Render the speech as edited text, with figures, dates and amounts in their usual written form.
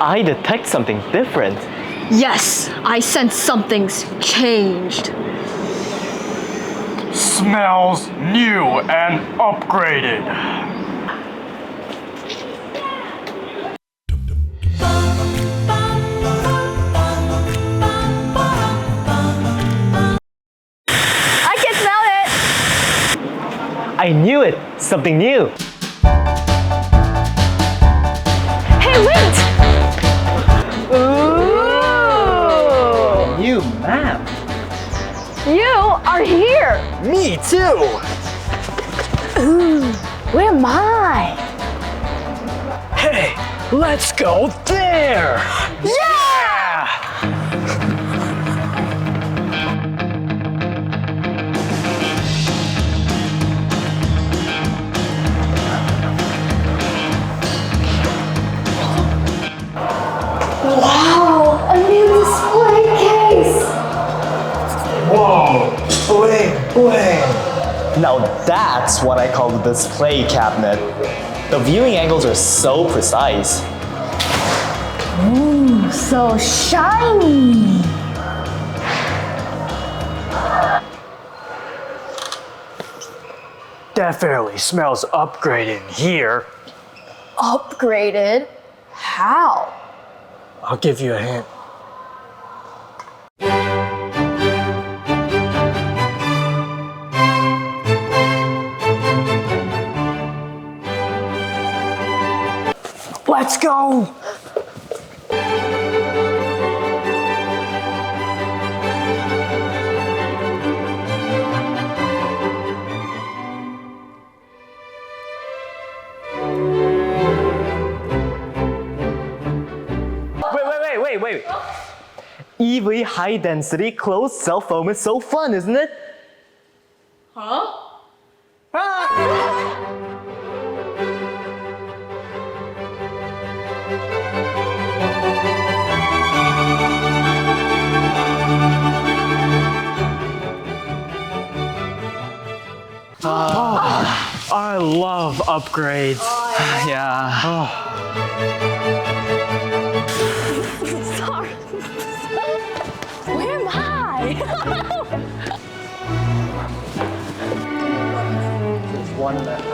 I detect something different. Yes, I sense something's changed. Smells new and upgraded. I can smell it! I knew it! Something new! Hey, wait! Ooh! New map! You are here! Me too! Ooh, where am I? Hey, let's go there! Yeah! Wow, a new display case! Whoa, bling bling! Now that's what I call the display cabinet. The viewing angles are so precise. Ooh, so shiny! Definitely smells upgraded in here. Upgraded? How? I'll give you a hint. Let's go! Wait. EV high density closed cell foam is so fun, isn't it? Huh? I love upgrades. Yeah. Sorry. Where am I? One left.